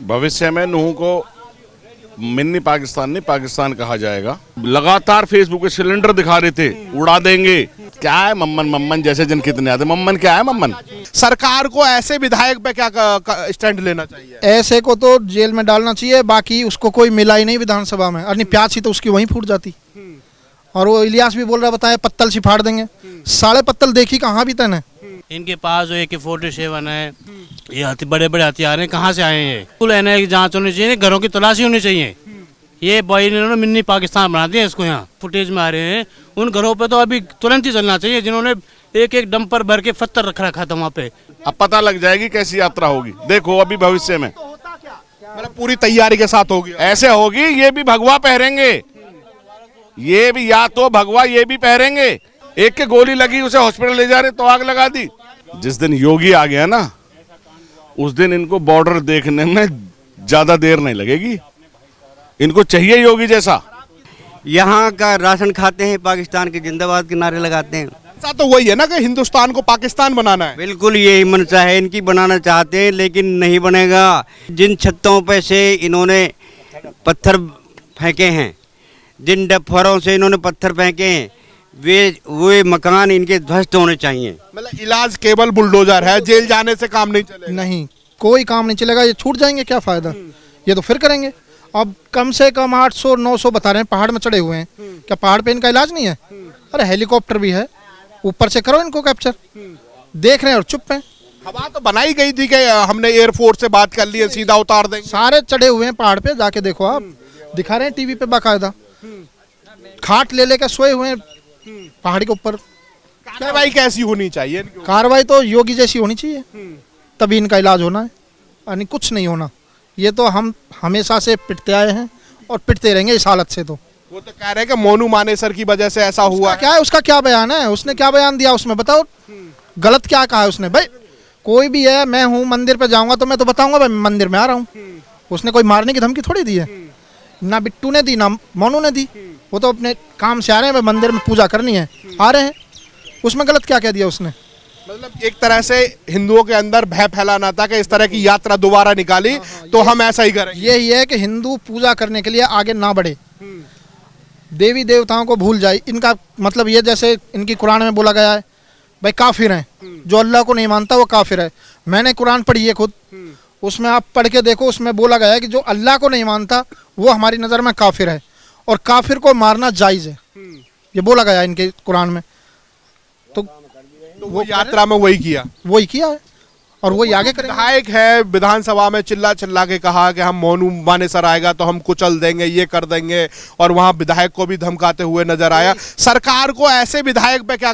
भविष्य में नूह को मिनी पाकिस्तान नहीं पाकिस्तान कहा जाएगा। लगातार फेसबुक पे सिलेंडर दिखा रहे थे, उड़ा देंगे। क्या है मम्मन मम्मन जैसे जन कितने आते, मम्मन क्या है मम्मन। सरकार को ऐसे विधायक पे क्या स्टैंड लेना चाहिए? ऐसे को तो जेल में डालना चाहिए, बाकी उसको कोई मिला ही नहीं विधानसभा में। अरे प्याज ही तो उसकी वहीं फूट जाती। और वो इलियास भी बोल रहा बताया पत्तल से फाड़ देंगे। साढ़े पत्तल देखी कहाँ भी तन है। इनके पास जो AK-47 है, ये बड़े बड़े हथियार हैं, कहाँ से आए हैं? कुल एनआईए की जांच होनी चाहिए, घरों की तलाशी होनी चाहिए। ये बॉय इन्होंने मिनी पाकिस्तान बना दिया इसको। यहाँ फुटेज में आ रहे हैं, उन घरों पे तो अभी तुरंत ही चलना चाहिए जिन्होंने एक एक डंपर भर के पत्थर रख रखा था वहाँ पे। अब पता लग जाएगी कैसी यात्रा होगी, देखो अभी भविष्य में। मतलब पूरी तैयारी के साथ होगी। ऐसे होगी, ये भी भगवा पहनेंगे, ये भी या तो भगवा ये भी पहनेंगे। एक के गोली लगी, उसे हॉस्पिटल ले जा रहे तो आग लगा दी। जिस दिन योगी आ गया ना, उस दिन इनको बॉर्डर देखने में ज्यादा देर नहीं लगेगी। इनको चाहिए योगी जैसा। यहाँ का राशन खाते हैं, पाकिस्तान के जिंदाबाद के नारे लगाते हैं। ऐसा तो वही है ना कि हिंदुस्तान को पाकिस्तान बनाना है। बिल्कुल यही मंशा है इनकी, बनाना चाहते हैं लेकिन नहीं बनेगा। जिन छतों पे से इन्होंने पत्थर फेंके हैं, जिन डफरों से इन्होंने पत्थर फेंके हैं, वे मकान इनके ध्वस्त होने चाहिए। मतलब इलाज केवल बुलडोजर है, जेल जाने से काम नहीं चलेगा। नहीं, कोई काम नहीं चलेगा। ये छूट जाएंगे क्या फायदा, ये तो फिर करेंगे। अब कम से कम 800-900 बता रहे हैं पहाड़ में चढ़े हुए हैं। क्या पहाड़ पे इनका इलाज नहीं है? अरे हेलीकॉप्टर भी है, ऊपर से करो इनको कैप्चर। देख रहे हैं और चुप हैं। हवा तो बनाई गई थी कि हमने एयरफोर्स से बात कर ली है, सीधा उतार देंगे। सारे चढ़े हुए हैं पहाड़ पे, जाके देखो आप, दिखा रहे हैं टीवी पे बाकायदा। खाट ले लेकर सोए हुए हैं पहाड़ी के ऊपर। कार्रवाई कैसी होनी चाहिए? कार्रवाई तो योगी जैसी होनी चाहिए, तभी इनका इलाज होना है, यानी कुछ नहीं होना। ये तो हम हमेशा से पिटते आए हैं और पिटते रहेंगे इस हालत से। तो वो तो कह रहे हैं कि मोनू मानेसर की वजह से ऐसा हुआ। क्या है उसका, क्या बयान है? उसने क्या बयान दिया उसमें, बताओ। गलत क्या कहा है उसने? भाई कोई भी है, मैं हूँ मंदिर पे जाऊंगा तो मैं तो बताऊंगा भाई मंदिर में आ रहा हूँ। उसने कोई मारने की धमकी थोड़ी दी है, ना बिट्टू ने दी ना मोनू ने दी। वो तो अपने काम से आ रहे हैं, भाई मंदिर में पूजा करनी है, आ रहे हैं। उसमें गलत क्या कह दिया उसने? मतलब एक तरह से हिंदुओं के अंदर भय फैलाना था कि इस तरह की यात्रा दोबारा निकाली तो हम ऐसा ही करेंगे। यही है कि हिंदू पूजा करने के लिए आगे ना बढ़े, देवी देवताओं को भूल जाए। इनका मतलब ये, जैसे इनकी कुरान में बोला गया है भाई काफिर हैं, जो अल्लाह को नहीं मानता वो काफिर है। मैंने कुरान पढ़ी है खुद, उसमें आप पढ़ के देखो, उसमें बोला गया है कि जो अल्लाह को नहीं मानता वो हमारी नज़र में काफिर है, और काफिर को मारना जायज़ है, ये बोला गया है इनके कुरान में। तो वो यात्रा में वही किया है और वही आगे करेंगे। विधायक है, विधानसभा में चिल्ला चिल्ला के कहा कि हम मोनू मानेसर आएगा तो हम कुचल देंगे, ये कर देंगे, और वहां विधायक को भी धमकाते हुए नजर आया। सरकार को ऐसे विधायक पे क्या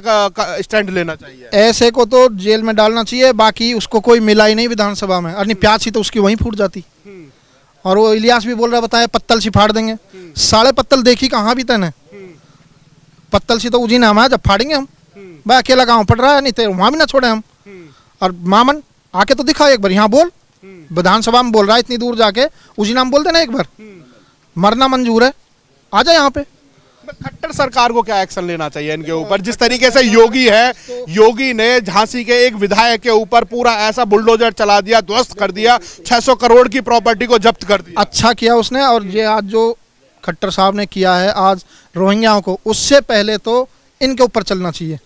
स्टैंड लेना चाहिए? ऐसे को तो जेल में डालना चाहिए, बाकी उसको कोई मिला ही नहीं विधानसभा में। अरे प्याज ही तो उसकी वहीं फूट जाती। और वो इलियास भी बोल रहा बताया पत्तल से फाड़ देंगे। साढ़े पत्तल देखी कहाँ भी तन है। पत्तल से तो उजी नाम है, जब फाड़ेंगे हम। भाई अकेला गाँव पड़ रहा है, नहीं तो वहां भी ना छोड़े हम। और मामन आके तो दिखा एक बार, यहाँ बोल, विधानसभा में बोल रहा है इतनी दूर जाके, उसी नाम बोल देना एक बार। मरना मंजूर है, आ जाए यहाँ पे। खट्टर सरकार को क्या एक्शन लेना चाहिए इनके ऊपर? जिस तरीके से योगी है, योगी ने झांसी के एक विधायक के ऊपर पूरा ऐसा बुलडोजर चला दिया, ध्वस्त कर दिया, 600 करोड़ की प्रॉपर्टी को जब्त कर दिया। अच्छा किया उसने। और ये आज जो खट्टर साहब ने किया है आज रोहिंग्याओं को, उससे पहले तो इनके ऊपर चलना चाहिए।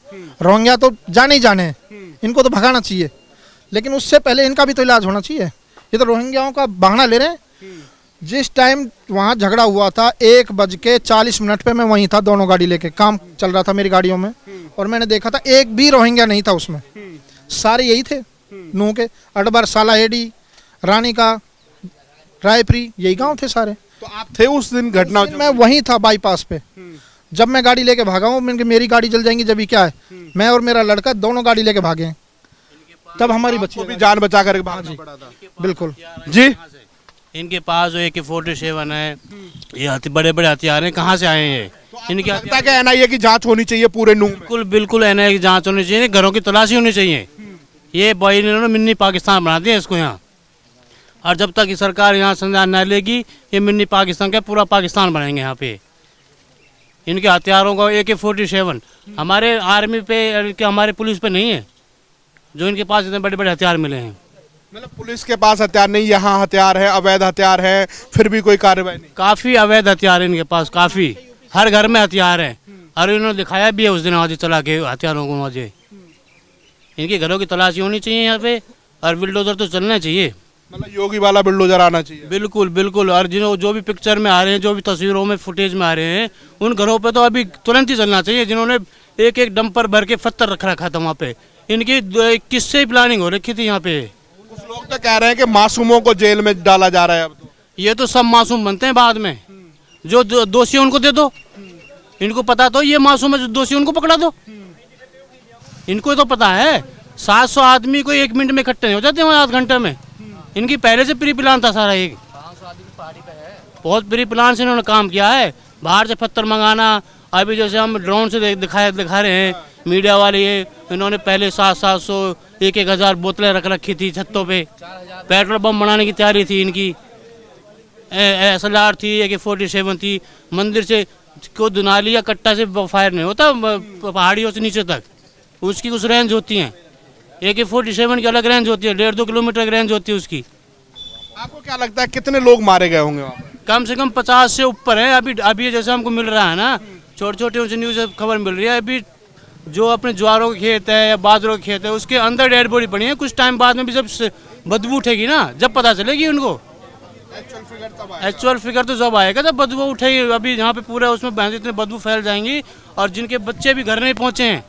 रोहिंग्या तो जाने ही जाने हैं, इनको तो भगाना चाहिए, लेकिन उससे पहले इनका भी तो इलाज होना चाहिए। ये तो रोहिंग्याओं का बहाना ले रहे हैं। जिस टाइम वहाँ झगड़ा हुआ था 1:40 पे मैं वहीं था, दोनों गाड़ी लेके काम चल रहा था मेरी गाड़ियों में, और मैंने देखा था एक भी रोहिंग्या नहीं था उसमें। सारे यही थे, नूह के, अडबर, सालाहेडी, रानी का, रायपुरी, यही गांव थे सारे। तो आप थे उस दिन घटना? मैं वहीं था बाईपास पे। जब मैं गाड़ी लेके भागा हूँ, मेरी गाड़ी जल जाएंगी जब, क्या है, मैं और मेरा लड़का दोनों गाड़ी लेके भागे हैं, तब हमारी बच्ची को भी जान बचा कर भागना पड़ा था। बिल्कुल जी। इनके पास जो AK-47 है, ये बड़े बड़े हथियार हैं, कहाँ से आए हैं? इनके लगता है कि एनआईए की जांच होनी चाहिए पूरे नूह में। बिल्कुल बिल्कुल एनआईए की जांच होनी चाहिए, घरों की तलाशी होनी चाहिए। ये बॉय इन्होंने मिनी पाकिस्तान बना दिया इसको यहाँ, और जब तक की सरकार यहाँ संज्ञान न लेगी, ये मिनी पाकिस्तान का पूरा पाकिस्तान बनाएंगे यहाँ पे। इनके हथियारों का AK-47 हमारे आर्मी पे, हमारे पुलिस पे नहीं है, जो इनके पास इतने बड़े बड़े हथियार मिले हैं। मतलब पुलिस के पास हथियार नहीं, यहाँ हथियार है, अवैध हथियार है, फिर भी कोई कार्रवाई नहीं। काफ़ी अवैध हथियार है इनके पास, काफ़ी, हर घर में हथियार है। और इन्होंने दिखाया भी है उस दिन आज चला के हथियारों को मुझे। इनके घरों की तलाशी होनी चाहिए यहाँ पे, और बुलडोजर तो चलना चाहिए। मतलब योगी वाला बुलडोजर आना चाहिए। बिल्कुल बिल्कुल। और जो भी पिक्चर में आ रहे हैं, जो भी तस्वीरों में फुटेज में आ रहे हैं, उन घरों पे तो अभी तुरंत ही चलना चाहिए, जिन्होंने एक एक डंपर भर के पत्थर रख रखा था वहाँ पे। इनकी किससे प्लानिंग हो रखी थी यहाँ पे। कुछ लोग तो कह रहे हैं कि मासूमों को जेल में डाला जा रहा है अब तो। ये तो सब मासूम बनते हैं बाद में, जो दोषी है उनको दे दो। इनको पता तो ये मासूम है, जो दोषी उनको पकड़ा दो। इनको तो पता है 700 आदमी को 1 मिनट में इकट्ठे नहीं हो जाते वहाँ 8 घंटे में। इनकी पहले से प्री प्लान था सारा। एक बहुत प्री प्लान से इन्होंने काम किया है। बाहर से पत्थर मंगाना, अभी जैसे हम ड्रोन से दिखा रहे हैं मीडिया वाले, ये इन्होंने पहले 700 1,000 बोतलें रख रखी थी छतों पे। पेट्रोल बम बनाने की तैयारी थी इनकी। SLR थी, AK-47 थी। मंदिर से को दुनाली या कट्टा से फायर नहीं होता, पहाड़ियों से नीचे तक उसकी कुछ रेंज होती हैं। AK-47 की अलग रेंज होती है, 1.5-2 किलोमीटर की रेंज होती है उसकी। आपको क्या लगता है कितने लोग मारे गए होंगे वहाँ पर? कम से कम 50 से ऊपर है। अभी जैसे हमको मिल रहा है ना, छोटे छोटे उनसे न्यूज़ खबर मिल रही है। अभी जो अपने ज्वारों के खेत है या बाजरों के खेत है, उसके अंदर डेड बॉडी पड़ी है। कुछ टाइम बाद में भी जब बदबू उठेगी ना, जब पता चलेगी उनको। एक्चुअल फिगर तो जब आएगा जब बदबू उठेगी। अभी यहाँ पे पूरा उसमें भैंस इतने बदबू फैल जाएंगी, और जिनके बच्चे भी घर नहीं पहुँचे हैं।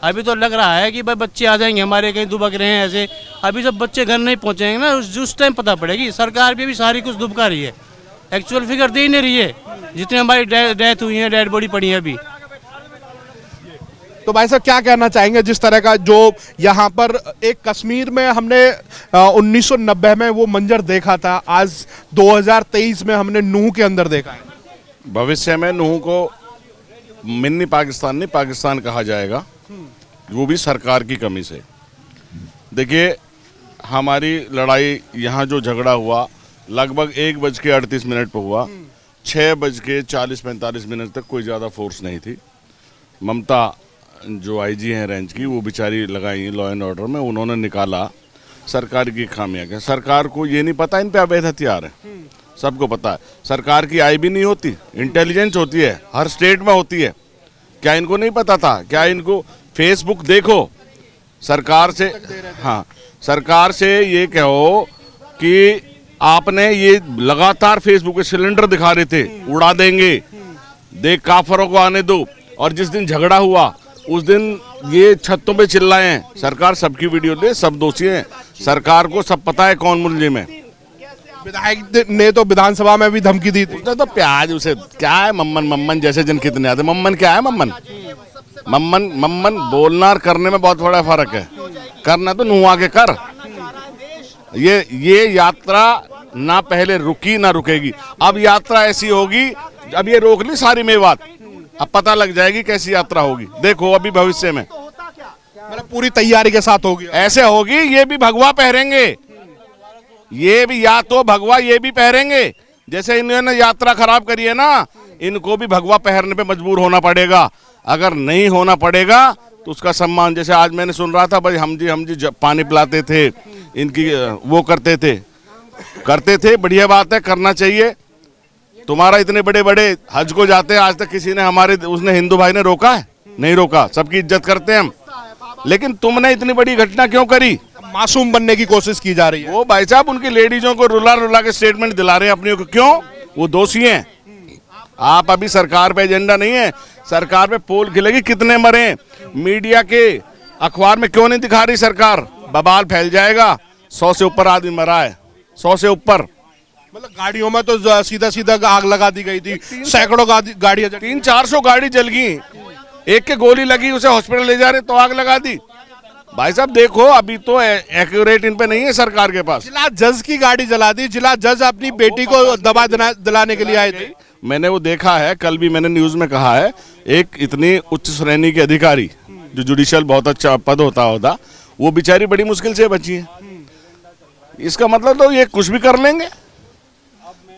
अभी तो लग रहा है कि भाई बच्चे आ जाएंगे हमारे, कहीं दुबक रहे हैं ऐसे। अभी जब बच्चे घर नहीं पहुँचेंगे ना, उस टाइम पता पड़ेगी। सरकार भी अभी सारी कुछ दुबका रही है, एक्चुअल फिगर दे ही नहीं रही है जितने हमारी डेथ हुई है, डेड बॉडी पड़ी है अभी। तो भाई साहब क्या कहना चाहेंगे, जिस तरह का जो यहाँ पर एक कश्मीर में हमने 1990 में वो मंजर देखा था, आज 2023 में हमने नूह के अंदर देखा है। भविष्य में नूह को मिनी पाकिस्तान नहीं, पाकिस्तान कहा जाएगा, वो भी सरकार की कमी से। देखिए, हमारी लड़ाई यहाँ जो झगड़ा हुआ लगभग 1:38 पर हुआ। 6:40-45 तक कोई ज़्यादा फोर्स नहीं थी। ममता जो IG हैं रेंज की, वो बेचारी लगाई लॉ एंड ऑर्डर में, उन्होंने निकाला। सरकार की खामियां क्या? सरकार को ये नहीं पता इन पे अवैध हथियार है, सबको पता है। सरकार की आई भी नहीं होती, इंटेलिजेंस होती है, हर स्टेट में होती है। क्या इनको नहीं पता था? क्या इनको फेसबुक देखो, सरकार से, हाँ, सरकार से ये कहो कि आपने ये लगातार फेसबुक पे सिलेंडर दिखा रहे थे, उड़ा देंगे, देख काफरों को आने दो। और जिस दिन झगड़ा हुआ उस दिन ये छतों पे चिल्लाए हैं। सरकार सबकी वीडियो दे, सब दोषी हैं, सरकार को सब पता है कौन मुलजिम है। विधायक ने तो विधानसभा में भी धमकी दी थी। उसने तो प्याज, उसे क्या है, मम्मन जैसे जन कितने आते। मम्मन क्या है? मम्मन बोलना और करने में बहुत बड़ा फर्क है। करना तो नुआ के कर। ये यात्रा ना पहले रुकी ना रुकेगी। अब यात्रा ऐसी होगी, अब ये रोक ली सारी मेवात, अब पता लग जाएगी कैसी यात्रा होगी। देखो अभी भविष्य में मतलब पूरी तैयारी के साथ होगी। ऐसे होगी, ये भी भगवा पहनेंगे, ये भी या तो भगवा ये भी पहनेंगे। जैसे इन्होंने यात्रा खराब करी है ना, इनको भी भगवा पहनने पे मजबूर होना पड़ेगा। अगर नहीं होना पड़ेगा तो उसका सम्मान, जैसे आज मैंने सुन रहा था भाई, हम जी पानी पिलाते थे, इनकी वो करते थे, बढ़िया बात है, करना चाहिए। तुम्हारा इतने बड़े बड़े हज को जाते हैं, आज तक किसी ने उसने हिंदू भाई ने रोका है? नहीं रोका, सबकी इज्जत करते हैं हम। लेकिन तुमने इतनी बड़ी घटना क्यों करी? मासूम बनने की कोशिश की जा रही है। वो भाई साहब उनकी लेडीजों को रुला के स्टेटमेंट दिला रहे हैं अपनी को। क्यों? वो दोषी हैं। आप अभी सरकार पे एजेंडा नहीं है, सरकार पे पोल खिलेगी कितने मरे। मीडिया के अखबार में क्यों नहीं दिखा रही सरकार? बवाल फैल जाएगा। 100 से ऊपर आदमी मरा है, 100 से ऊपर। मतलब गाड़ियों में तो सीधा आग लगा दी गई थी, सैकड़ों गाड़ियां 300-400 गाड़ी जल गई। एक के गोली लगी, उसे हॉस्पिटल ले जा रहे तो आग लगा दी। भाई साहब देखो, अभी तो एक्यूरेट इन पे नहीं है सरकार के पास। जिला जज की गाड़ी जला दी। जिला जज अपनी बेटी को दवा दिलाने के लिए आए थे। मैंने वो देखा है, कल भी मैंने न्यूज में कहा है, एक इतनी उच्च श्रेणी के अधिकारी जो जुडिशियल बहुत अच्छा पद होता वो बेचारी बड़ी मुश्किल से बची है। इसका मतलब तो ये कुछ भी कर लेंगे।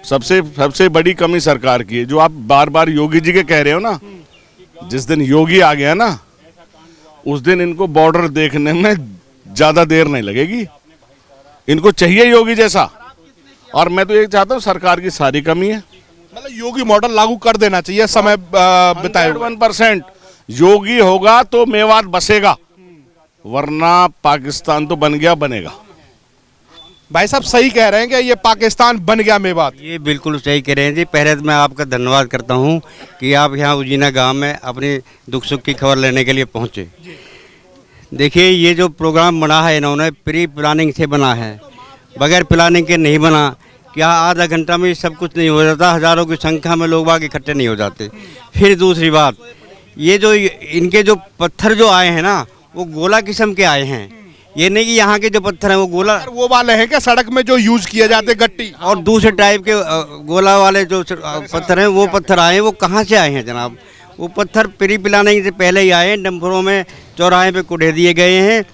सबसे बड़ी कमी सरकार की है, जो आप बार बार योगी जी के कह रहे हो ना। जिस दिन योगी आ गया ना, उस दिन इनको बॉर्डर देखने में ज्यादा देर नहीं लगेगी। इनको चाहिए योगी जैसा। और मैं तो ये चाहता हूँ, सरकार की सारी कमी है। मतलब योगी मॉडल लागू कर देना चाहिए समय बिताए हुए। 1% योगी होगा तो मेवात बसेगा, वरना पाकिस्तान तो बन गया बनेगा। भाई साहब सही कह रहे हैं कि ये पाकिस्तान बन गया मेवात। ये बिल्कुल सही कह रहे हैं जी। पहले तो मैं आपका धन्यवाद करता हूँ कि आप यहाँ उजीना गांव में अपने दुख सुख की खबर लेने के लिए पहुँचे। देखिए, ये जो प्रोग्राम बना है इन्होंने प्री प्लानिंग से बना है, बगैर प्लानिंग के नहीं बना। क्या आधा घंटा में सब कुछ नहीं हो जाता, हज़ारों की संख्या में लोग बाग इकट्ठे नहीं हो जाते। फिर दूसरी बात, ये जो इनके जो पत्थर जो आए हैं ना, वो गोला किस्म के आए हैं। ये नहीं कि यहाँ के जो पत्थर हैं वो गोला, वो वाले हैं क्या सड़क में जो यूज किए जाते गट्टी, और दूसरे टाइप के गोला वाले जो पत्थर हैं वो पत्थर आए हैं। वो कहाँ से आए हैं जनाब? वो पत्थर प्री प्लानिंग से पहले ही आए हैं। डंपरों में चौराहे पे कुढ़े दिए गए हैं,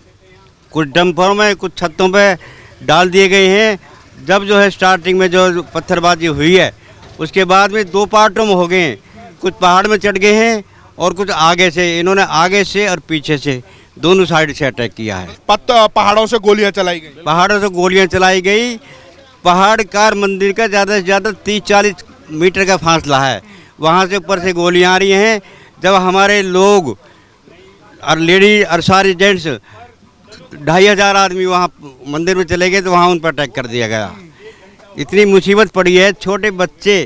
कुछ डंपरों में, कुछ छतों पे डाल दिए गए हैं। जब जो है स्टार्टिंग में जो पत्थरबाजी हुई है, उसके बाद में 2 पार्टों में हो गए हैं। कुछ पहाड़ में चढ़ गए हैं और कुछ आगे से, इन्होंने आगे से और पीछे से दोनों साइड से अटैक किया है। पहाड़ों से गोलियां चलाई गई। पहाड़ों से गोलियां चलाई गई। पहाड़ कार मंदिर का ज़्यादा से ज़्यादा 30-40 मीटर का फासला है, वहाँ से ऊपर से गोलियां आ रही हैं। जब हमारे लोग और लेडी और सारे जेंट्स 2500 आदमी वहाँ मंदिर में चले गए तो वहाँ उन पर अटैक कर दिया गया। इतनी मुसीबत पड़ी है। छोटे बच्चे,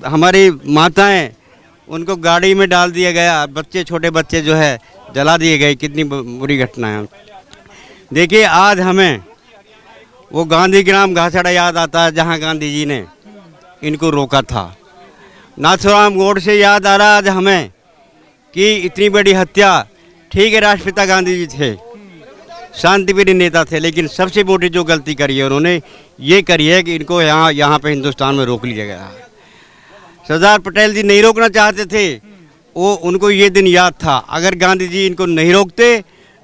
हमारी माताएं, उनको गाड़ी में डाल दिया गया। बच्चे, छोटे बच्चे जो है जला दिए गए। कितनी बुरी घटना है। देखिए, आज हमें वो गांधी ग्राम घासड़ा याद आता है, जहाँ गांधी जी ने इनको रोका था। नाथूराम गोडसे याद आ रहा आज हमें कि इतनी बड़ी हत्या। ठीक है, राष्ट्रपिता गांधी जी थे, शांतिप्रिय नेता थे, लेकिन सबसे बड़ी जो गलती करी है उन्होंने ये करी है कि इनको यहाँ पे हिंदुस्तान में रोक लिया गया। सरदार पटेल जी नहीं रोकना चाहते थे, वो उनको ये दिन याद था। अगर गांधी जी इनको नहीं रोकते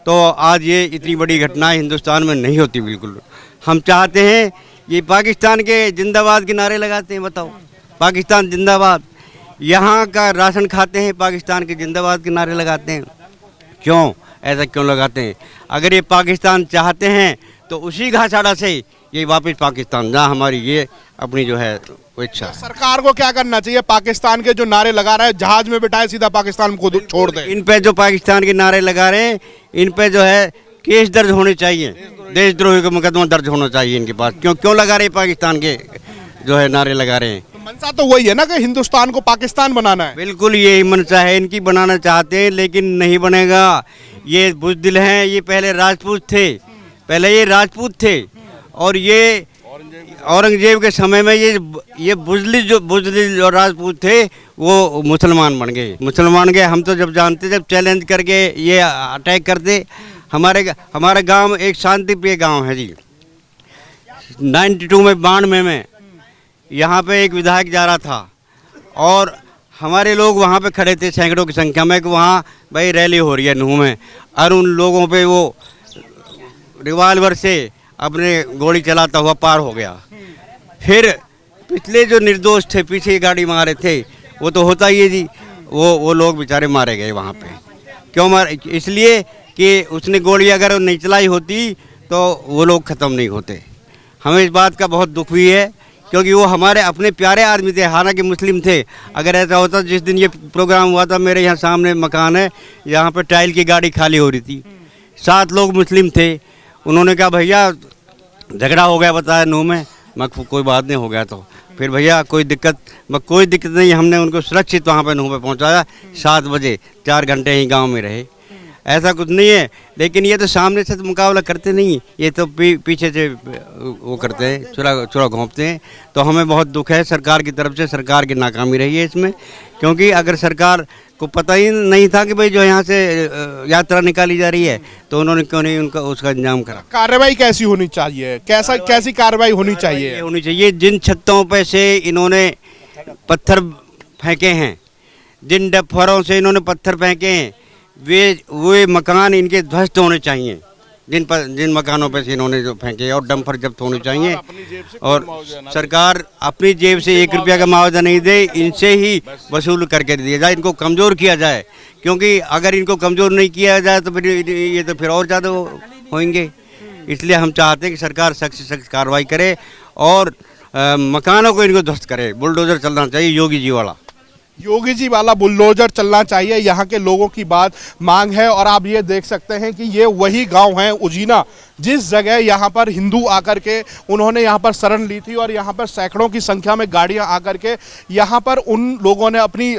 तो आज ये इतनी बड़ी घटना हिंदुस्तान में नहीं होती। बिल्कुल हम चाहते हैं, ये पाकिस्तान के जिंदाबाद के नारे लगाते हैं। बताओ, पाकिस्तान जिंदाबाद। यहाँ का राशन खाते हैं, पाकिस्तान के जिंदाबाद के नारे लगाते हैं। क्यों ऐसा क्यों लगाते हैं? अगर ये पाकिस्तान चाहते हैं तो उसी घासड़ा से ये वापस पाकिस्तान, जहाँ हमारी ये अपनी जो है वो इच्छा है। सरकार को क्या करना चाहिए? पाकिस्तान के जो नारे लगा रहे हैं, जहाज में बिठाए सीधा पाकिस्तान को छोड़ दे। इन पे जो पाकिस्तान के नारे लगा रहे हैं, इन पे जो है केस दर्ज होने चाहिए, देशद्रोही का मुकदमा दर्ज होना चाहिए इनके पास। क्यों लगा रहे हैं पाकिस्तान के जो है नारे लगा रहे हैं? मंशा तो वही है ना कि हिंदुस्तान को पाकिस्तान बनाना है। बिल्कुल यही मंशा है इनकी, बनाना चाहते हैं लेकिन नहीं बनेगा। ये बुज़दिल हैं, ये पहले राजपूत थे, और ये औरंगजेब के समय में ये बुज़दिल जो राजपूत थे वो मुसलमान बन गए। हम तो जब जानते, जब चैलेंज करके ये अटैक करते। हमारा गांव एक शांतिप्रिय गांव है जी। 92 में 92 में यहाँ पे एक विधायक जा रहा था और हमारे लोग वहाँ पे खड़े थे सैकड़ों की संख्या में कि वहाँ भाई रैली हो रही है नूह में, और उन लोगों पे वो रिवाल्वर से अपने गोली चलाता हुआ पार हो गया। फिर पिछले जो निर्दोष थे, पीछे गाड़ी मारे थे, वो तो होता ही है जी, वो लोग बेचारे मारे गए वहाँ पे। क्यों मारे? इसलिए कि उसने गोली अगर नहीं चलाई होती तो वो लोग ख़त्म नहीं होते। हमें इस बात का बहुत दुख भी है, क्योंकि वो हमारे अपने प्यारे आदमी थे, हालांकि मुस्लिम थे। अगर ऐसा होता, जिस दिन ये प्रोग्राम हुआ था, मेरे यहाँ सामने मकान है, यहाँ पे टाइल की गाड़ी खाली हो रही थी, 7 लोग मुस्लिम थे। उन्होंने कहा भैया झगड़ा हो गया बताया नूह में। मैं कोई बात नहीं, हो गया तो फिर भैया कोई दिक्कत नहीं। हमने उनको सुरक्षित वहाँ पे नूह पे पहुँचाया 7 बजे, 4 घंटे ही गाँव में रहे। ऐसा कुछ नहीं है, लेकिन ये तो सामने से तो मुकाबला करते नहीं, ये तो पीछे से वो करते हैं, चुरा घोंपते हैं। तो हमें बहुत दुख है सरकार की तरफ से, सरकार की नाकामी रही है इसमें। क्योंकि अगर सरकार को पता ही नहीं था कि भाई जो यहाँ से यात्रा निकाली जा रही है, तो उन्होंने क्यों नहीं उसका इंतजाम करा? कार्रवाई कैसी होनी चाहिए? कैसी कार्रवाई होनी चाहिए? जिन छतों पे से इन्होंने पत्थर फेंके हैं, जिन डफरों से इन्होंने पत्थर फेंके हैं, वे मकान इनके ध्वस्त होने चाहिए। जिन मकानों पे से इन्होंने जो फेंके, और डंपर जब्त होने चाहिए। और सरकार अपनी जेब से 1 रुपया का मुआवजा नहीं दे, इनसे ही वसूल करके दिया जाए, इनको कमज़ोर किया जाए। क्योंकि अगर इनको कमज़ोर नहीं किया जाए तो फिर ये तो फिर और ज़्यादा होंगे। इसलिए हम चाहते हैं कि सरकार सख्त से सख्त कार्रवाई करे और मकानों को इनको ध्वस्त करे। बुलडोजर चलना चाहिए योगी जी वाला। योगी जी वाला बुलडोजर चलना चाहिए, यहाँ के लोगों की बात मांग है। और आप ये देख सकते हैं कि ये वही गांव है उजीना, जिस जगह यहाँ पर हिंदू आकर के उन्होंने यहाँ पर शरण ली थी और यहाँ पर सैकड़ों की संख्या में गाड़ियाँ आकर के यहाँ पर उन लोगों ने अपनी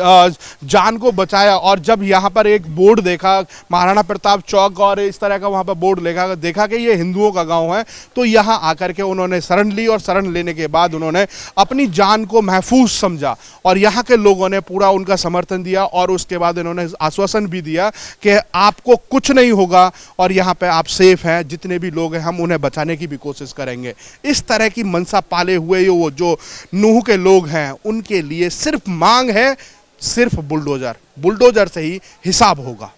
जान को बचाया। और जब यहाँ पर एक बोर्ड देखा महाराणा प्रताप चौक और इस तरह का वहाँ पर बोर्ड देखा कि ये हिंदुओं का गाँव है, तो यहाँ आकर के उन्होंने शरण ली और शरण लेने के बाद उन्होंने अपनी जान को महफूज समझा और यहाँ के लोगों ने पूरा उनका समर्थन दिया। और उसके बाद इन्होंने आश्वासन भी दिया कि आपको कुछ नहीं होगा और यहाँ पे आप सेफ हैं, जितने भी लोग हैं हम उन्हें बचाने की भी कोशिश करेंगे। इस तरह की मनसा पाले हुए वो जो नूह के लोग हैं उनके लिए सिर्फ मांग है, सिर्फ बुलडोजर से ही हिसाब होगा।